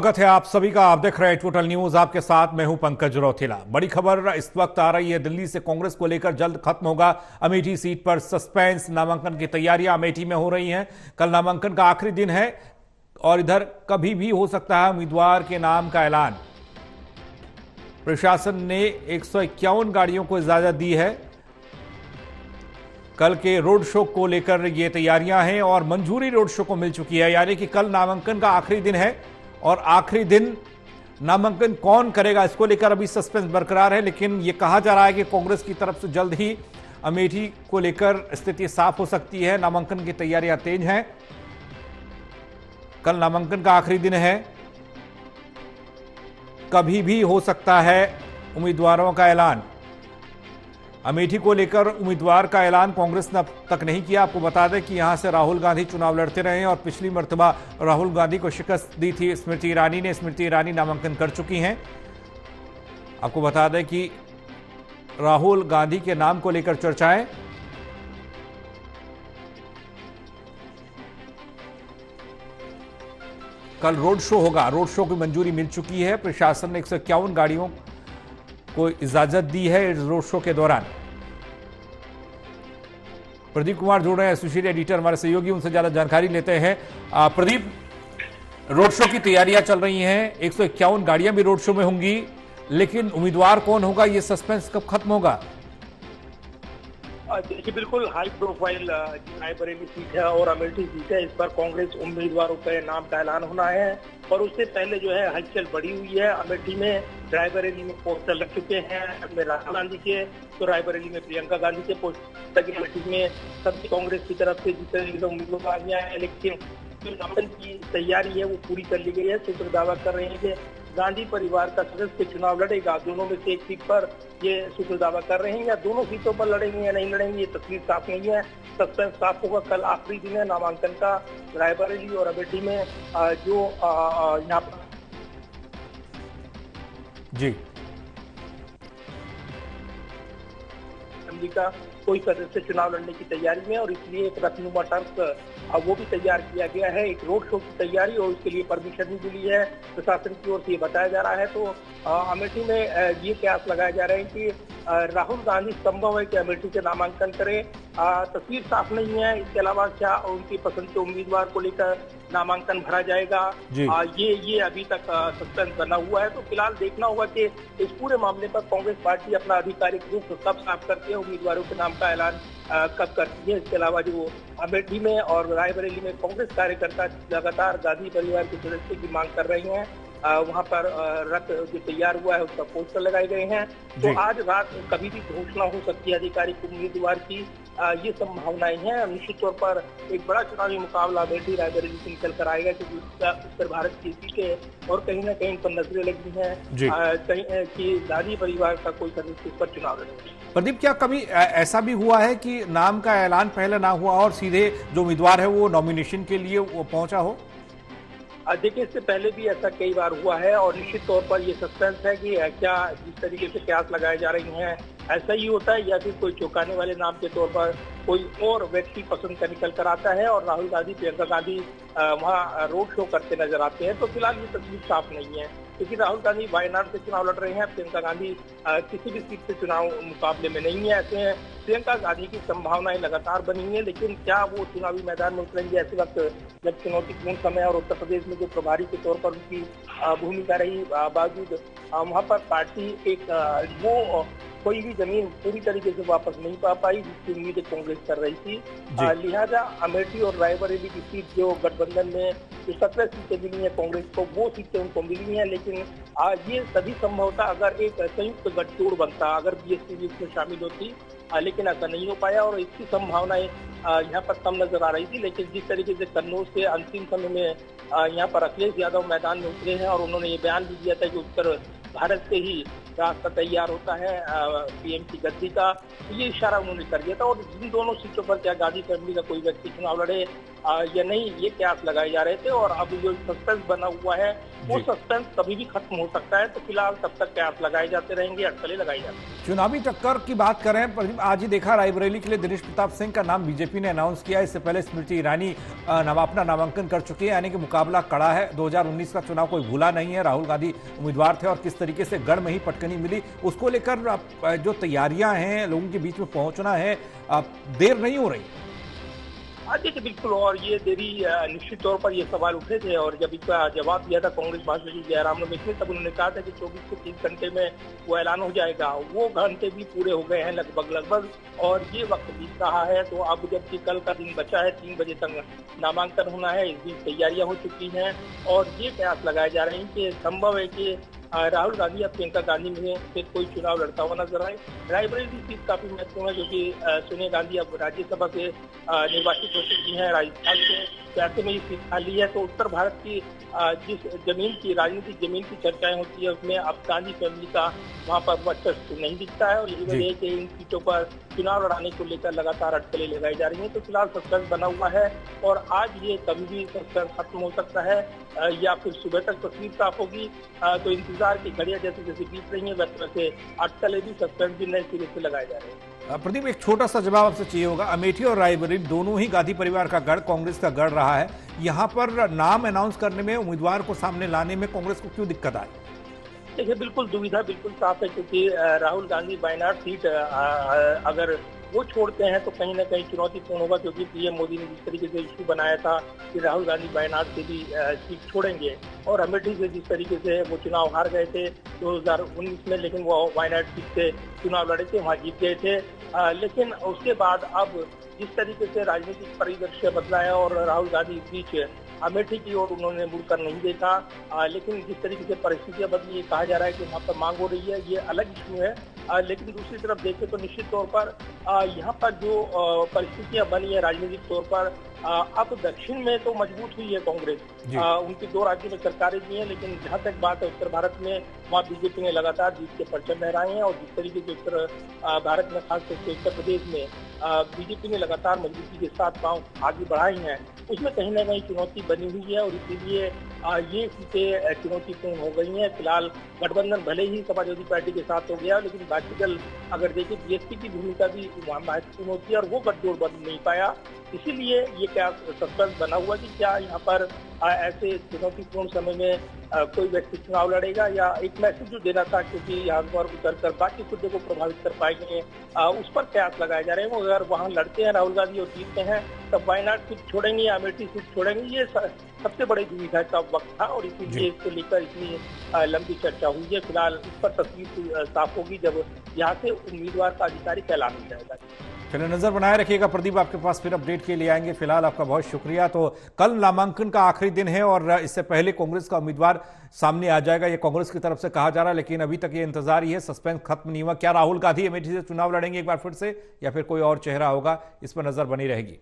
स्वागत है आप सभी का। आप देख रहे हैं टोटल न्यूज, आपके साथ मैं हूं पंकज रौथेला। बड़ी खबर इस वक्त आ रही है दिल्ली से। कांग्रेस को लेकर जल्द खत्म होगा अमेठी सीट पर सस्पेंस। नामांकन की तैयारियां अमेठी में हो रही हैं। कल नामांकन का आखिरी दिन है और इधर कभी भी हो सकता है उम्मीदवार के नाम का ऐलान। प्रशासन ने 151 गाड़ियों को इजाजत दी है। कल के रोड शो को लेकर ये तैयारियां हैं और मंजूरी रोड शो को मिल चुकी है, यानी कि कल नामांकन का आखिरी दिन है और आखिरी दिन नामांकन कौन करेगा इसको लेकर अभी सस्पेंस बरकरार है। लेकिन यह कहा जा रहा है कि कांग्रेस की तरफ से जल्द ही अमेठी को लेकर स्थिति साफ हो सकती है। नामांकन की तैयारियां तेज हैं। कल नामांकन का आखिरी दिन है, कभी भी हो सकता है उम्मीदवारों का ऐलान। अमेठी को लेकर उम्मीदवार का ऐलान कांग्रेस ने अब तक नहीं किया। आपको बता दें कि यहां से राहुल गांधी चुनाव लड़ते रहे हैं और पिछली मर्तबा राहुल गांधी को शिकस्त दी थी स्मृति ईरानी ने। स्मृति ईरानी नामांकन कर चुकी हैं। आपको बता दें कि राहुल गांधी के नाम को लेकर चर्चाएं। कल रोड शो होगा, रोड शो की मंजूरी मिल चुकी है। प्रशासन ने 151 गाड़ियों को इजाजत दी है इस रोड शो के दौरान। प्रदीप कुमार जुड़ रहे हैं, एसोसिएट एडिटर हमारे सहयोगी, उनसे ज्यादा जानकारी लेते हैं। प्रदीप, रोड शो की तैयारियां चल रही हैं, 151 गाड़ियां भी रोड शो में होंगी, लेकिन उम्मीदवार कौन होगा ये सस्पेंस कब खत्म होगा? देखिए, बिल्कुल हाई प्रोफाइल रायबरेली सीट है और अमेठी सीट है। इस पर कांग्रेस उम्मीदवारों के नाम का ऐलान होना है और उससे पहले जो है हलचल बढ़ी हुई है। अमेठी में रायबरेली में पोस्टर लग चुके हैं, राहुल गांधी के, तो रायबरेली में प्रियंका गांधी के पोस्टर लगे। अमेठी में सभी कांग्रेस की तरफ से जितने उम्मीदवार हैं, लेकिन जो नामांकन की तैयारी है वो पूरी कर ली गई है। सूत्र दावा कर रहे हैं कि गांधी परिवार का सदस्य चुनाव लड़ेगा। दोनों में से एक सीट पर ये सूत्र दावा कर रहे हैं, या दोनों सीटों पर लड़ेंगे या नहीं लड़ेंगे ये तस्वीर साफ नहीं है। सस्पेंस साफ होगा। कल आखिरी दिन है नामांकन का रायबरेली और अमेठी में। जो यहाँ पर जी का कोई सदस्य चुनाव लड़ने की तैयारी में, और इसलिए एक रखनुमा टर्क वो भी तैयार किया गया है। एक रोड शो की तैयारी और उसके लिए परमिशन भी मिली है प्रशासन की ओर से, ये बताया जा रहा है। तो अमेठी में ये कयास लगाया जा रहा है कि राहुल गांधी संभव है कि अमेठी से नामांकन करें। तस्वीर साफ नहीं है। इसके अलावा क्या उनकी पसंद के उम्मीदवार को लेकर नामांकन भरा जाएगा, ये अभी तक सस्पेंस बना हुआ है। तो फिलहाल देखना होगा कि इस पूरे मामले पर कांग्रेस पार्टी अपना आधिकारिक रूप कब साफ करती है, उम्मीदवारों के नाम का ऐलान कब करती है। इसके अलावा जो अमेठी में और रायबरेली में कांग्रेस कार्यकर्ता लगातार गांधी परिवार के सदस्य की मांग कर रहे हैं। वहां पर रथ जो तैयार हुआ है उसका पोस्टर लगाए गए हैं। तो आज रात कभी भी घोषणा हो सकती है आधिकारिक उम्मीदवार की, ये संभावनाएं हैं। निश्चित तौर पर एक बड़ा चुनावी मुकाबला अमेठी रायबरेली से निकल कर आएगा, क्योंकि उत्तर भारत की सीटें और कहीं ना कहीं पर नजरें लगी हैं कहीं कि गांधी परिवार का कोई सदस्य इस पर चुनाव लड़ेगा। प्रदीप, क्या कभी ऐसा भी हुआ है कि नाम का ऐलान पहले ना हुआ और सीधे जो उम्मीदवार है वो नॉमिनेशन के लिए वो पहुंचा हो? देखिए, इससे पहले भी ऐसा कई बार हुआ है और निश्चित तौर पर ये सस्पेंस है कि क्या जिस तरीके से कयास लगाए जा रही हैं ऐसा ही होता है, या फिर कोई चौंकाने वाले नाम के तौर पर कोई और व्यक्ति पसंद कर निकल कर आता है और राहुल गांधी, प्रियंका गांधी वहाँ रोड शो करते नजर आते हैं। तो फिलहाल ये तस्वीर साफ नहीं है, क्योंकि राहुल गांधी वायनाड से चुनाव लड़ रहे हैं। प्रियंका गांधी किसी भी सीट से चुनाव मुकाबले में नहीं है। ऐसे हैं प्रियंका गांधी की संभावनाएं लगातार बनी है, लेकिन क्या वो चुनावी मैदान में उतरेंगे ऐसे वक्त जब चुनौतीपूर्ण समय और उत्तर प्रदेश में जो प्रभारी के तौर पर उनकी भूमिका रही, बावजूद वहाँ पर पार्टी एक वो कोई भी जमीन पूरी तरीके से वापस नहीं पा पाई जिसकी उम्मीद कांग्रेस कर रही थी। लिहाजा अमेठी और रायबरेली की सीट जो गठबंधन में जो 17 सीटें मिली हैं कांग्रेस को, वो सीटें उनको मिली हैं। लेकिन ये सभी संभवतः अगर एक संयुक्त गठजोड़ बनता, अगर बीएसपी भी इसमें शामिल होती, लेकिन ऐसा नहीं हो पाया और इसकी संभावनाएं यहाँ पर कम नजर आ रही थी। लेकिन जिस तरीके से कन्नौज से अंतिम समय में यहाँ पर अखिलेश यादव मैदान में उतरे हैं और उन्होंने ये बयान भी दिया था कि उत्तर भारत से ही रास्ता तैयार होता है पीएम की गद्दी का, तो ये इशारा उन्होंने कर दिया था। और जिन दोनों सीटों पर क्या गांधी फैमिली का कोई व्यक्ति चुनाव लड़े या नहीं, ये कयास लगाए जा रहे थे। और अब जो सस्पेंस बना हुआ है वो सस्पेंस कभी भी खत्म हो सकता है, तो फिलहाल तब तक कयास लगाए जाते रहेंगे, अटकलें लगाई जाती हैं। चुनावी टक्कर की बात करें, पर आज ही देखा रायबरेली के लिए दिनेश प्रताप सिंह का नाम बीजेपी ने अनाउंस किया। इससे पहले स्मृति ईरानी अपना नामांकन कर चुकी है, यानी कि मुकाबला कड़ा है। 2019 का चुनाव कोई भूला नहीं है, राहुल गांधी उम्मीदवार थे और किस तरीके से गढ़ में ही पटकनी मिली, उसको लेकर जो तैयारियां हैं, लोगों के बीच में पहुंचना है, देर नहीं हो रही। देखिए बिल्कुल, और ये देरी निश्चित तौर पर ये सवाल उठे थे, और जब इसका जवाब दिया था कांग्रेस महासचिव जयराम रमेश ने, तब उन्होंने कहा था कि 24 से 30 घंटे में वो ऐलान हो जाएगा। वो घंटे भी पूरे हो गए हैं लगभग, और ये वक्त बीत रहा है। तो अब जबकि कल का दिन बचा है, 3 बजे तक नामांकन होना है, इस बीच तैयारियां हो चुकी हैं, और ये कयास लगाए जा रहे हैं कि संभव है कि राहुल गांधी या प्रियंका गांधी में से कोई चुनाव लड़ता हुआ नजर आए। रायबरेली सीट काफी महत्वपूर्ण है, क्योंकि सोनिया गांधी अब राज्यसभा से निर्वाचित हो चुकी हैं राजस्थान से, तो ऐसे में ये सीट खाली है। तो उत्तर भारत की जिस जमीन की राजनीतिक जमीन की चर्चाएं होती है, उसमें अब गांधी फैमिली का वहाँ पर वर्चस्व नहीं दिखता है, और यही वजह है कि इन सीटों पर चुनाव लड़ाने को लेकर लगातार अटकलें लगाई जा रही हैं। तो फिलहाल सस्पेंस बना हुआ है, और आज ये कभी भी सस्पेंस खत्म हो सकता है या फिर सुबह तक तस्वीर साफ होगी। तो इंतजार की घड़ियां जैसे जैसे बीत रही हैं, वैसे वैसे अटकलें भी, सस्पेंस भी नए सिरे से लगाए जा रहे हैं। प्रदीप, एक छोटा सा जवाब आपसे चाहिए होगा। अमेठी और रायबरेली दोनों ही गांधी परिवार का गढ़, कांग्रेस का गढ़ रहा है। यहाँ पर नाम अनाउंस करने में, उम्मीदवार को सामने लाने में कांग्रेस को क्यों दिक्कत आई? देखिए बिल्कुल दुविधा बिल्कुल साफ है, क्योंकि राहुल गांधी वायनाड सीट अगर वो छोड़ते हैं तो कहीं ना कहीं चुनौतीपूर्ण होगा, क्योंकि पीएम मोदी ने जिस तरीके से इशू बनाया था कि राहुल गांधी वायनाड से भी सीट छोड़ेंगे, और अमेठी से जिस तरीके से वो चुनाव हार गए थे 2019 में, लेकिन वो वायनाड सीट से चुनाव लड़े थे, वहाँ जीत गए थे। लेकिन उसके बाद अब जिस तरीके से राजनीतिक परिदृश्य बदला है, और राहुल गांधी इस बीच अमेठी की ओर उन्होंने मुड़कर नहीं देखा, लेकिन जिस तरीके से परिस्थितियां बदली, कहा जा रहा है कि वहाँ पर मांग हो रही है, ये अलग इशू है। लेकिन दूसरी तरफ देखें तो निश्चित तौर पर यहाँ पर जो परिस्थितियां बनी है राजनीतिक तौर पर, अब दक्षिण में तो मजबूत हुई है कांग्रेस, उनकी 2 राज्यों में सरकारें भी हैं, लेकिन जहाँ तक बात है उत्तर भारत में, वहाँ बीजेपी ने लगातार जीत के परचम लहराए हैं। और जिस तरीके से उत्तर भारत में, खासतौर से उत्तर प्रदेश में बीजेपी ने लगातार मजबूती के साथ पांव आगे बढ़ाई हैं, उसमें कहीं ना कहीं चुनौती बनी हुई है, और इसीलिए ये सीटें चुनौतीपूर्ण हो गई हैं। फिलहाल गठबंधन भले ही समाजवादी पार्टी के साथ हो गया, लेकिन बाकी अगर देखें बीएसपी की भूमिका भी महत्वपूर्ण होती है, और वो गठजोड़ बन नहीं पाया। इसीलिए ये क्या सस्पेंस बना हुआ कि क्या यहाँ पर ऐसे चुनौतीपूर्ण समय में कोई व्यक्ति चुनाव लड़ेगा, या एक मैसेज जो देना था, क्योंकि यहाँ पर उतर कर बाकी मुद्दे को प्रभावित कर पाएंगे, उस पर कयास लगाए जा रहे हैं। अगर वहाँ लड़ते हैं राहुल गांधी और जीतते हैं, तब वायनाड सीट छोड़ेंगे या अमेठी सीट छोड़ेंगे, ये सबसे बड़ी दुविधा का वक्त था, और इसीलिए इसको लेकर इतनी लंबी चर्चा हुई है। फिलहाल इस पर तस्वीर साफ होगी जब यहाँ से उम्मीदवार का आधिकारिक ऐलान हो जाएगा। चलिए, नजर बनाए रखिएगा। प्रदीप आपके पास फिर अपडेट के लिए आएंगे। फिलहाल आपका बहुत शुक्रिया। तो कल नामांकन का आखिरी दिन है, और इससे पहले कांग्रेस का उम्मीदवार सामने आ जाएगा, ये कांग्रेस की तरफ से कहा जा रहा है। लेकिन अभी तक ये इंतजार ही है, सस्पेंस खत्म नहीं हुआ। क्या राहुल गांधी अमेठी से चुनाव लड़ेंगे एक बार फिर से, या फिर कोई और चेहरा होगा, इस पर नजर बनी रहेगी।